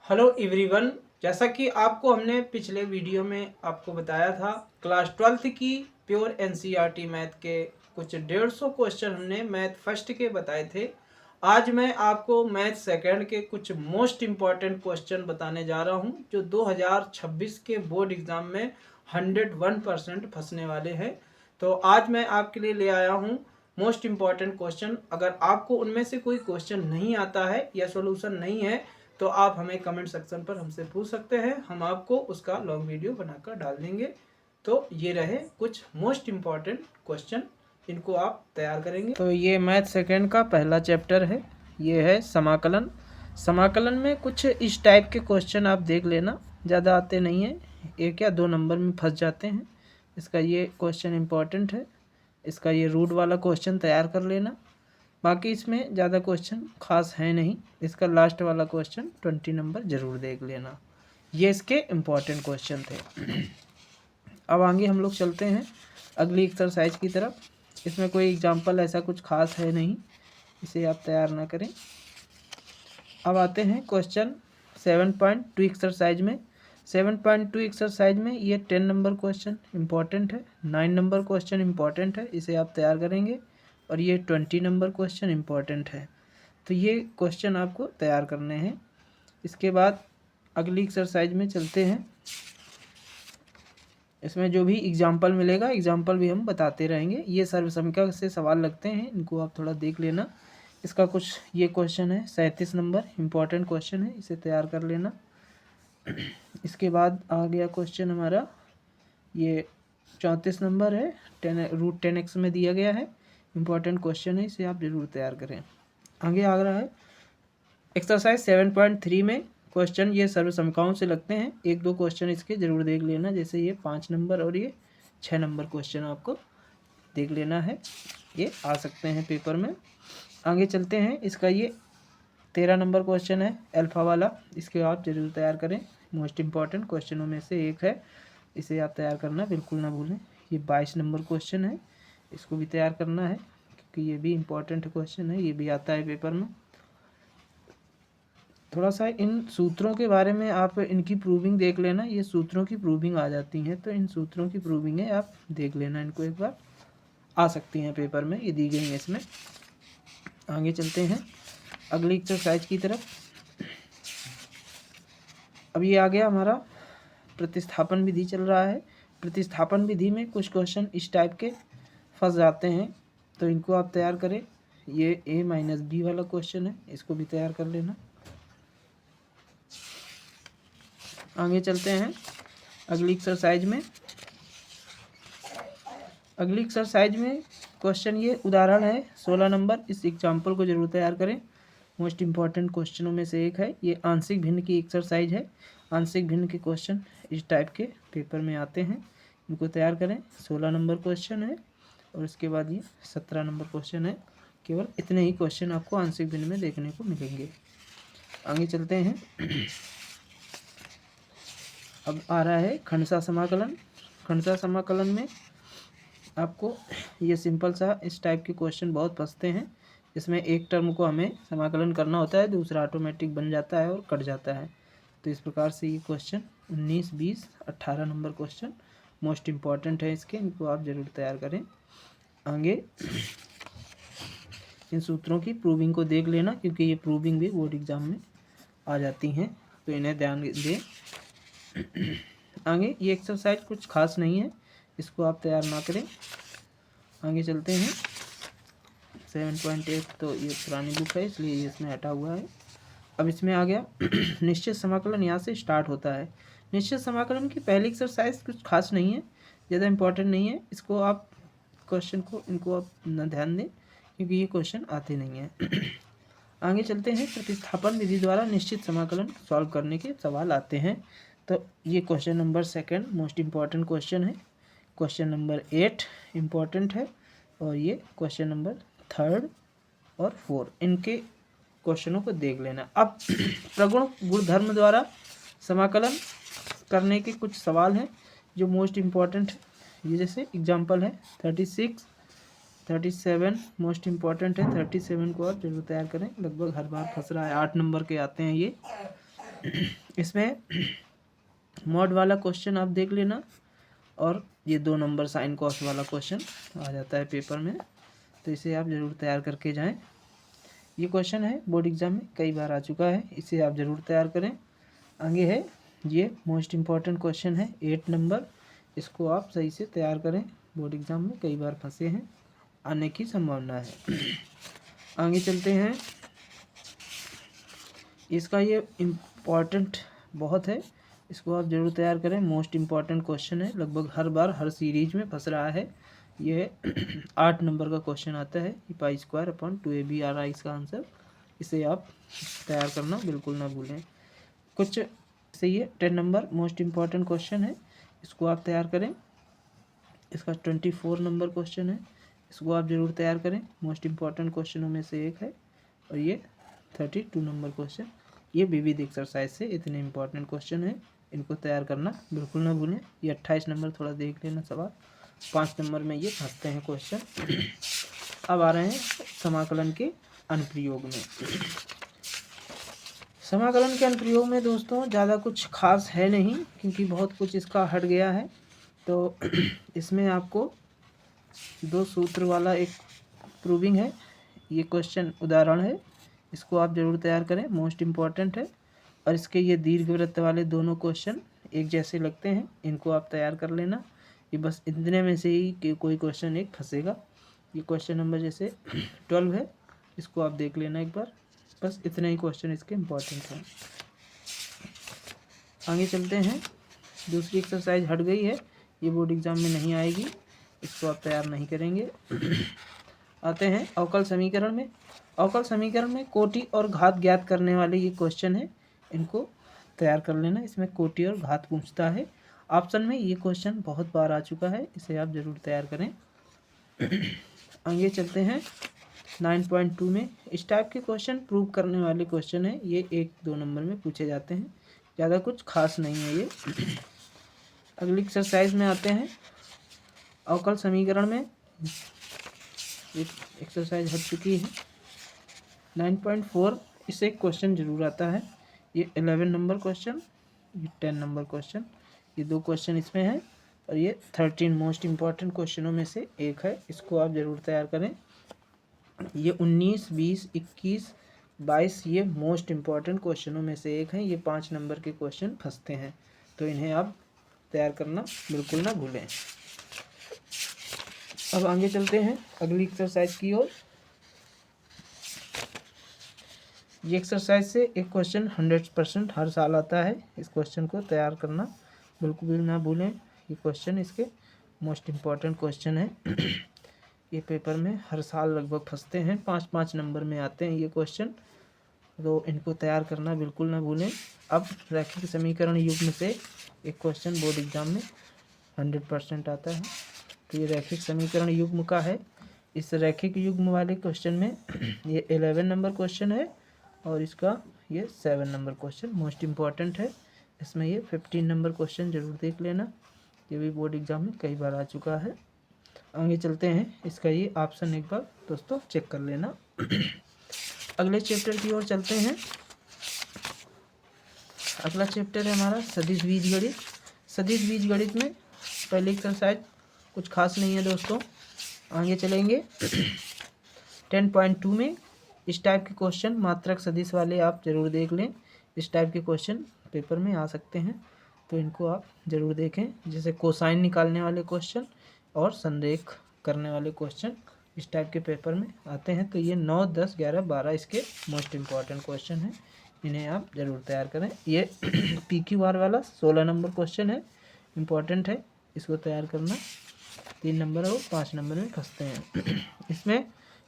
Hello everyone. जैसा कि आपको हमने पिछले वीडियो में आपको बताया था, क्लास 12th की प्योर एनसीईआरटी मैथ के कुछ 150 क्वेश्चन हमने मैथ फर्स्ट के बताए थे। आज मैं आपको मैथ सेकंड के कुछ मोस्ट इम्पॉर्टेंट क्वेश्चन बताने जा रहा हूं, जो 2026 के बोर्ड एग्ज़ाम में 101% फंसने वाले हैं। तो आज मैं आपके लिए ले आया हूं मोस्ट इम्पॉर्टेंट क्वेश्चन। अगर आपको उनमें से कोई क्वेश्चन नहीं आता है या सॉल्यूशन नहीं है तो आप हमें कमेंट सेक्शन पर हमसे पूछ सकते हैं, हम आपको उसका लॉन्ग वीडियो बनाकर डाल देंगे। तो ये रहे कुछ मोस्ट इम्पॉर्टेंट क्वेश्चन, इनको आप तैयार करेंगे। तो ये मैथ सेकंड का पहला चैप्टर है, ये है समाकलन। समाकलन में कुछ इस टाइप के क्वेश्चन आप देख लेना, ज़्यादा आते नहीं हैं, 1 या 2 नंबर में फंस जाते हैं। इसका ये क्वेश्चन इम्पॉर्टेंट है, इसका ये रूट वाला क्वेश्चन तैयार कर लेना। बाकी इसमें ज़्यादा क्वेश्चन खास है नहीं। इसका लास्ट वाला क्वेश्चन 20 नंबर ज़रूर देख लेना। ये इसके इम्पॉर्टेंट क्वेश्चन थे। अब आगे हम लोग चलते हैं अगली एक्सरसाइज की तरफ। इसमें कोई एग्जाम्पल ऐसा कुछ खास है नहीं, इसे आप तैयार ना करें। अब आते हैं क्वेश्चन 7.2 एक्सरसाइज में। 7.2 एक्सरसाइज में ये 10 नंबर क्वेश्चन इम्पॉर्टेंट है, 9 नंबर क्वेश्चन इम्पॉर्टेंट है, इसे आप तैयार करेंगे। और ये 20 नंबर क्वेश्चन इम्पॉर्टेंट है, तो ये क्वेश्चन आपको तैयार करने हैं। इसके बाद अगली एक्सरसाइज में चलते हैं। इसमें जो भी एग्जाम्पल मिलेगा, एग्जाम्पल भी हम बताते रहेंगे। ये सर्वसंख्या से सवाल लगते हैं, इनको आप थोड़ा देख लेना। इसका कुछ ये क्वेश्चन है 37 नंबर इम्पॉर्टेंट क्वेश्चन है, इसे तैयार कर लेना। इसके बाद आ गया क्वेश्चन हमारा ये 34 नंबर है, √10x में दिया गया है, इम्पॉर्टेंट क्वेश्चन है, इसे आप ज़रूर तैयार करें। आगे आ रहा है एक्सरसाइज 7.3 में क्वेश्चन ये सर्वसंख्याओं से लगते हैं। 1-2 क्वेश्चन इसके ज़रूर देख लेना, जैसे ये 5 नंबर और ये 6 नंबर क्वेश्चन आपको देख लेना है, ये आ सकते हैं पेपर में। आगे चलते हैं, इसका ये 13 नंबर क्वेश्चन है अल्फ़ा वाला, इसके आप ज़रूर तैयार करें। मोस्ट इम्पॉर्टेंट क्वेश्चनों में से एक है, इसे आप तैयार करना बिल्कुल ना भूलें। ये 22 नंबर क्वेश्चन है, इसको भी तैयार करना है क्योंकि ये भी इम्पॉर्टेंट क्वेश्चन है, ये भी आता है पेपर में। थोड़ा सा इन सूत्रों के बारे में आप इनकी प्रूविंग देख लेना, ये सूत्रों की प्रूविंग आ जाती हैं, तो इन सूत्रों की प्रूविंग है आप देख लेना, इनको एक बार आ सकती हैं पेपर में, ये दी गई हैं इसमें। आगे चलते हैं अगली एक्सरसाइज की तरफ। अब ये आ गया हमारा प्रतिस्थापन विधि चल रहा है। प्रतिस्थापन विधि में कुछ क्वेश्चन इस टाइप के फंस जाते हैं, तो इनको आप तैयार करें। ये a-b वाला क्वेश्चन है, इसको भी तैयार कर लेना। आगे चलते हैं अगली एक्सरसाइज में। अगली एक्सरसाइज में क्वेश्चन ये उदाहरण है 16 नंबर, इस एग्जाम्पल को जरूर तैयार करें। मोस्ट इम्पॉर्टेंट क्वेश्चनों में से एक है, ये आंशिक भिन्न की एक्सरसाइज है। आंशिक भिन्न के क्वेश्चन इस टाइप के पेपर में आते हैं, इनको तैयार करें। 16 नंबर क्वेश्चन है और इसके बाद ये 17 नंबर क्वेश्चन है। केवल इतने ही क्वेश्चन आपको आंशिक भिन्न में देखने को मिलेंगे। आगे चलते हैं, अब आ रहा है खंडशः समाकलन। खंडशः समाकलन में आपको ये सिंपल सा इस टाइप के क्वेश्चन बहुत फंसते हैं। इसमें एक टर्म को हमें समाकलन करना होता है, दूसरा ऑटोमेटिक बन जाता है और कट जाता है। तो इस प्रकार से ये question 19, 20, 18 number question most important है इसके, इनको आप ज़रूर तैयार करें। आगे इन सूत्रों की प्रूविंग को देख लेना, क्योंकि ये प्रूविंग भी बोर्ड एग्जाम में आ जाती हैं, तो इन्हें ध्यान दें। आगे ये एक्सरसाइज कुछ खास नहीं है, इसको आप तैयार ना करें। आगे चलते हैं 7.8, तो ये पुरानी बुक है इसलिए ये इसमें हटा हुआ है। अब इसमें आ गया निश्चित समाकलन, यहाँ से स्टार्ट होता है। निश्चित समाकलन की पहली एक्सरसाइज कुछ खास नहीं है, ज़्यादा इंपॉर्टेंट नहीं है, इसको आप क्वेश्चन को इनको आप न ध्यान दें क्योंकि ये क्वेश्चन आते नहीं हैं। आगे चलते हैं, प्रतिस्थापन विधि द्वारा निश्चित समाकलन सॉल्व करने के सवाल आते हैं। तो ये question number 2 most important question है, क्वेश्चन नंबर 8 इम्पॉर्टेंट है, और ये क्वेश्चन नंबर 3 और 4 इनके क्वेश्चनों को देख लेना। अब प्रगुण गुणधर्म द्वारा समाकलन करने के कुछ सवाल हैं जो मोस्ट इम्पॉर्टेंट है। ये जैसे एग्जांपल है 36, 37 मोस्ट इम्पॉर्टेंट है। 37 को आप जरूर तैयार करें, लगभग हर बार फंस रहा है, 8 नंबर के आते हैं ये। इसमें मॉड वाला क्वेश्चन आप देख लेना, और ये 2 नंबर साइन कॉस वाला क्वेश्चन आ जाता है पेपर में, तो इसे आप ज़रूर तैयार करके जाएं। ये क्वेश्चन है बोर्ड एग्ज़ाम में कई बार आ चुका है, इसे आप ज़रूर तैयार करें। आगे है ये मोस्ट इम्पॉर्टेंट क्वेश्चन है 8 नंबर, इसको आप सही से तैयार करें, बोर्ड एग्ज़ाम में कई बार फंसे हैं, आने की संभावना है। आगे चलते हैं, इसका ये इम्पॉर्टेंट बहुत है, इसको आप ज़रूर तैयार करें। मोस्ट इम्पॉर्टेंट क्वेश्चन है, लगभग हर बार हर सीरीज में फंस रहा है। ये 8 नंबर का क्वेश्चन आता है, पाई स्क्वायर अपॉन 2ab आ रहा है इसका आंसर। इसे आप तैयार करना बिल्कुल ना भूलें। कुछ से ये 10 नंबर मोस्ट इम्पॉर्टेंट क्वेश्चन है, इसको आप तैयार करें। इसका 24 नंबर क्वेश्चन है, इसको आप ज़रूर तैयार करें, मोस्ट इम्पॉर्टेंट क्वेश्चनों में से एक है। और ये 32 नंबर क्वेश्चन, ये विविध एक्सरसाइज से इतने इम्पॉर्टेंट क्वेश्चन है, इनको तैयार करना बिल्कुल ना भूलें। ये 28 नंबर थोड़ा देख लेना सवाल, 5 नंबर में ये फंसते हैं क्वेश्चन। अब आ रहे हैं समाकलन के अनुप्रयोग में। समाकलन के अनुप्रयोग में दोस्तों ज़्यादा कुछ खास है नहीं, क्योंकि बहुत कुछ इसका हट गया है। तो इसमें आपको 2 सूत्र वाला एक प्रूविंग है, ये क्वेश्चन उदाहरण है, इसको आप ज़रूर तैयार करें, मोस्ट इम्पॉर्टेंट है। और इसके ये दीर्घवृत्त वाले दोनों क्वेश्चन एक जैसे लगते हैं, इनको आप तैयार कर लेना। ये बस इतने में से ही कि कोई क्वेश्चन एक फंसेगा। ये क्वेश्चन नंबर जैसे 12 है, इसको आप देख लेना एक बार, बस इतने ही क्वेश्चन इसके इम्पॉर्टेंट हैं। आगे चलते हैं, दूसरी एक्सरसाइज हट गई है, ये बोर्ड एग्ज़ाम में नहीं आएगी, इसको आप तैयार नहीं करेंगे। आते हैं अवकल समीकरण में। अवकल समीकरण में कोटि और घात ज्ञात करने वाले ये क्वेश्चन है, इनको तैयार कर लेना। इसमें कोटि और घात पूछता है, ऑप्शन में ये क्वेश्चन बहुत बार आ चुका है, इसे आप ज़रूर तैयार करें। आगे चलते हैं 9.2 में, इस टाइप के क्वेश्चन प्रूव करने वाले क्वेश्चन है, ये 1-2 नंबर में पूछे जाते हैं, ज़्यादा कुछ खास नहीं है ये। अगली एक्सरसाइज में आते हैं, अवकल समीकरण में एक एक्सरसाइज हट चुकी है 9.4, इससे एक क्वेश्चन जरूर आता है, ये 11 नंबर क्वेश्चन, ये 10 नंबर क्वेश्चन, ये 2 क्वेश्चन इसमें है, और ये 13 मोस्ट इम्पॉर्टेंट क्वेश्चनों में से एक है, इसको आप ज़रूर तैयार करें। ये 19, 20, 21, 22 ये मोस्ट इम्पॉर्टेंट क्वेश्चनों में से एक हैं, ये 5 नंबर के क्वेश्चन फंसते हैं, तो इन्हें आप तैयार करना बिल्कुल ना भूलें। अब आगे चलते हैं अगली एक्सरसाइज की ओर। ये एक्सरसाइज से एक क्वेश्चन 100% हर साल आता है, इस क्वेश्चन को तैयार करना बिल्कुल भी ना भूलें। ये क्वेश्चन इसके मोस्ट इम्पॉर्टेंट क्वेश्चन है, ये पेपर में हर साल लगभग फंसते हैं, 5-5 नंबर में आते हैं ये क्वेश्चन, तो इनको तैयार करना बिल्कुल ना भूलें। अब रैखिक समीकरण युग्म से एक क्वेश्चन बोर्ड एग्जाम में 100% आता है, तो ये रैखिक समीकरण युग्म का है। इस रैखिक युग्म वाले क्वेश्चन में ये 11 नंबर क्वेश्चन है, और इसका ये 7 नंबर क्वेश्चन मोस्ट इम्पॉर्टेंट है। इसमें ये 15 नंबर क्वेश्चन जरूर देख लेना, ये भी बोर्ड एग्जाम में कई बार आ चुका है। आगे चलते हैं, इसका ये ऑप्शन एक बार दोस्तों चेक कर लेना। अगले चैप्टर की ओर चलते हैं। अगला चैप्टर है हमारा सदिश बीजगणित। सदिश बीजगणित में पहली एक्सरसाइज कुछ खास नहीं है दोस्तों। आगे चलेंगे 10.2 में इस टाइप के क्वेश्चन मात्रक सदिश वाले आप ज़रूर देख लें, इस टाइप के क्वेश्चन पेपर में आ सकते हैं, तो इनको आप ज़रूर देखें। जैसे कोसाइन निकालने वाले क्वेश्चन और संरेख करने वाले क्वेश्चन इस टाइप के पेपर में आते हैं, तो ये 9, 10, 11, 12 इसके मोस्ट इम्पॉर्टेंट क्वेश्चन हैं, इन्हें आप ज़रूर तैयार करें। ये PQR वाला 16 नंबर क्वेश्चन है, इम्पॉर्टेंट है, इसको तैयार करना। 3 नंबर और 5 नंबर में फंसते हैं। इसमें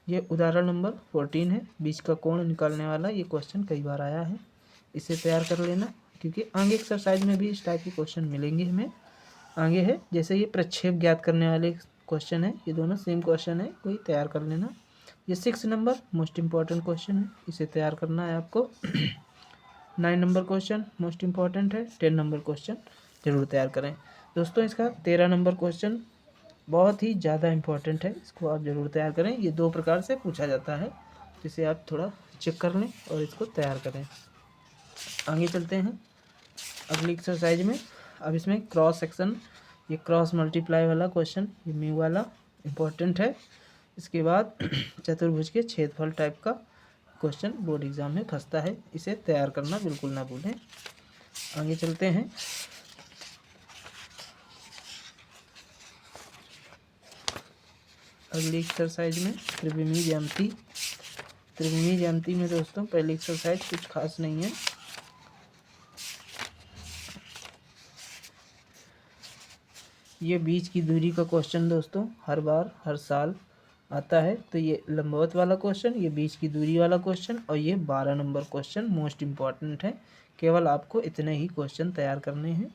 ये उदाहरण नंबर 14 है, बीच का कोण निकालने वाला, ये क्वेश्चन कई बार आया है, इसे तैयार कर लेना, क्योंकि आगे एक्सरसाइज में भी इस टाइप के क्वेश्चन मिलेंगे हमें। आगे है जैसे ये प्रक्षेप ज्ञात करने वाले क्वेश्चन है, ये दोनों सेम क्वेश्चन है, कोई तैयार कर लेना। ये 6 नंबर मोस्ट इम्पॉर्टेंट क्वेश्चन है, इसे तैयार करना है आपको। 9 नंबर क्वेश्चन मोस्ट इम्पॉर्टेंट है, 10 नंबर क्वेश्चन जरूर तैयार करें दोस्तों। इसका 13 नंबर क्वेश्चन बहुत ही ज़्यादा इम्पॉर्टेंट है, इसको आप ज़रूर तैयार करें। ये 2 प्रकार से पूछा जाता है, जिसे आप थोड़ा चेक कर लें और इसको तैयार करें। आगे चलते हैं अगली एक्सरसाइज में। अब इसमें क्रॉस सेक्शन, ये क्रॉस मल्टीप्लाई वाला क्वेश्चन, ये म्यू वाला इम्पोर्टेंट है। इसके बाद चतुर्भुज के छेदफल टाइप का क्वेश्चन बोर्ड एग्जाम में फंसता है, इसे तैयार करना बिल्कुल ना भूलें। आगे चलते हैं। अगली एक्सरसाइज में त्रिविमीय ज्यामिति। त्रिविमीय ज्यामिति में दोस्तों पहली एक्सरसाइज कुछ खास नहीं है। ये बीच की दूरी का क्वेश्चन दोस्तों हर बार हर साल आता है। तो ये लंबवत वाला क्वेश्चन, ये बीच की दूरी वाला क्वेश्चन और ये 12 नंबर क्वेश्चन मोस्ट इम्पॉर्टेंट है। केवल आपको इतने ही क्वेश्चन तैयार करने हैं।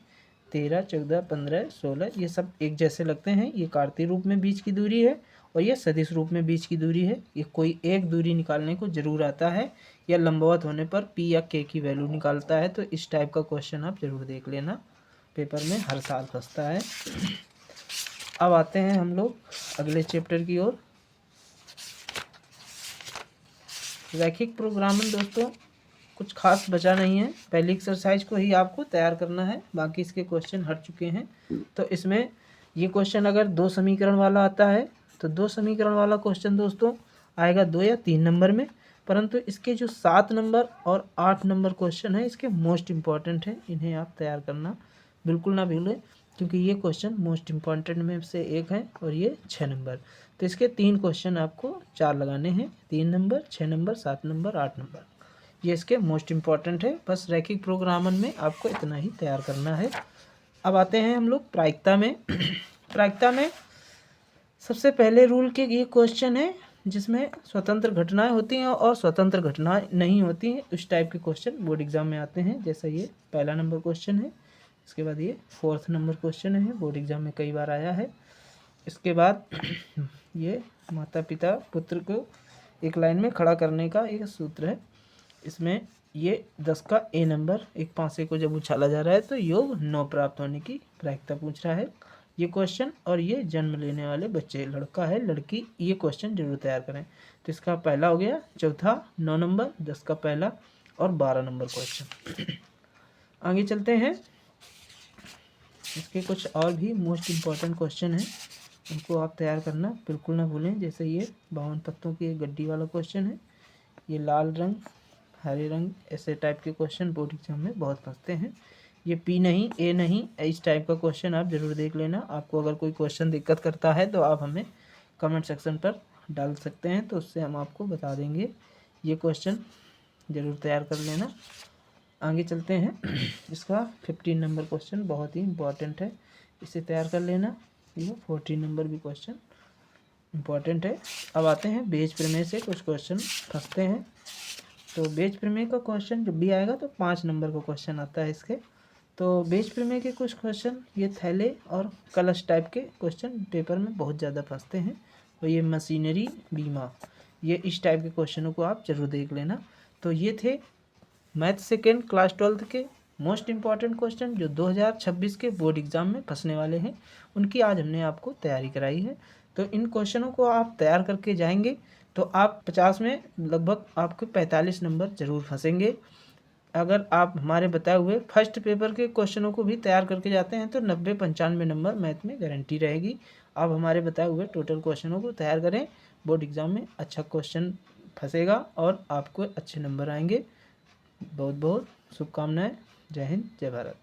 13, 14, 15, 16 ये सब एक जैसे लगते हैं। ये कार्तीय रूप में बीच की दूरी है और ये सदिश रूप में बीच की दूरी है। ये कोई एक दूरी निकालने को जरूर आता है या लंबवत होने पर पी या के की वैल्यू निकालता है। तो इस टाइप का क्वेश्चन आप जरूर देख लेना, पेपर में हर साल फंसता है। अब आते हैं हम लोग अगले चैप्टर की ओर। रैखिक प्रोग्रामिंग दोस्तों कुछ खास बचा नहीं है, पहली एक्सरसाइज को ही आपको तैयार करना है, बाकी इसके क्वेश्चन हट चुके हैं। तो इसमें ये क्वेश्चन अगर 2 समीकरण वाला आता है तो 2 समीकरण वाला क्वेश्चन दोस्तों आएगा 2 या 3 नंबर में, परंतु इसके जो 7 नंबर और 8 नंबर क्वेश्चन है इसके मोस्ट इम्पॉर्टेंट है, इन्हें आप तैयार करना बिल्कुल ना भूलें, क्योंकि ये क्वेश्चन मोस्ट इम्पॉर्टेंट में से एक है और ये 6 नंबर। तो इसके 3 क्वेश्चन आपको 4 लगाने हैं, 3 नंबर, 6 नंबर, 7 नंबर, 8 नंबर, ये इसके मोस्ट इम्पॉर्टेंट है। बस रैखिक प्रोग्रामन में आपको इतना ही तैयार करना है। अब आते हैं हम लोग प्रायिकता में। प्रायिकता में सबसे पहले रूल के ये क्वेश्चन है जिसमें स्वतंत्र घटनाएं होती हैं और स्वतंत्र घटनाएं नहीं होती हैं, उस टाइप के क्वेश्चन बोर्ड एग्जाम में आते हैं। जैसा ये पहला नंबर क्वेश्चन है, इसके बाद ये 4th नंबर क्वेश्चन है, बोर्ड एग्जाम में कई बार आया है। इसके बाद ये माता पिता पुत्र को एक लाइन में खड़ा करने का एक सूत्र है। इसमें ये 10 का ए नंबर एक पासे को जब उछाला जा रहा है तो योग 9 प्राप्त होने की प्रायिकता पूछ रहा है ये क्वेश्चन। और ये जन्म लेने वाले बच्चे, लड़का है लड़की, ये क्वेश्चन जरूर तैयार करें। तो इसका पहला हो गया, चौथा 9 नंबर, 10 का पहला और 12 नंबर क्वेश्चन। आगे चलते हैं, इसके कुछ और भी मोस्ट इम्पॉर्टेंट क्वेश्चन हैं, उनको आप तैयार करना बिल्कुल ना भूलें। जैसे ये 52 पत्तों की गड्डी वाला क्वेश्चन है, ये लाल रंग हरे रंग, ऐसे टाइप के क्वेश्चन बोर्ड एग्जाम में बहुत फंसते हैं। ये पी नहीं ए नहीं, इस टाइप का क्वेश्चन आप जरूर देख लेना। आपको अगर कोई क्वेश्चन दिक्कत करता है तो आप हमें कमेंट सेक्शन पर डाल सकते हैं, तो उससे हम आपको बता देंगे। ये क्वेश्चन जरूर तैयार कर लेना। आगे चलते हैं, इसका 15 नंबर क्वेश्चन बहुत ही इम्पॉर्टेंट है, इसे तैयार कर लेना। ये 14 नंबर भी क्वेश्चन इम्पॉर्टेंट है। अब आते हैं बेज प्रमेय से कुछ क्वेश्चन फंसते हैं। तो बेज प्रमेय का क्वेश्चन जब भी आएगा तो 5 नंबर का क्वेश्चन आता है इसके। तो बेज प्रमेय के कुछ क्वेश्चन ये थैले और कलश टाइप के क्वेश्चन पेपर में बहुत ज़्यादा फंसते हैं, और ये मशीनरी बीमा, ये इस टाइप के क्वेश्चनों को आप जरूर देख लेना। तो ये थे मैथ सेकेंड क्लास 12th के मोस्ट इम्पॉर्टेंट क्वेश्चन जो 2026 के बोर्ड एग्जाम में फंसने वाले हैं, उनकी आज हमने आपको तैयारी कराई है। तो इन क्वेश्चनों को आप तैयार करके जाएंगे तो आप 50 में लगभग आपके 45 नंबर जरूर फंसेंगे। अगर आप हमारे बताए हुए फर्स्ट पेपर के क्वेश्चनों को भी तैयार करके जाते हैं तो 90-95 नंबर मैथ में गारंटी रहेगी। आप हमारे बताए हुए टोटल क्वेश्चनों को तैयार करें, बोर्ड एग्जाम में अच्छा क्वेश्चन फंसेगा और आपको अच्छे नंबर आएंगे। बहुत बहुत शुभकामनाएं। जय हिंद, जय भारत।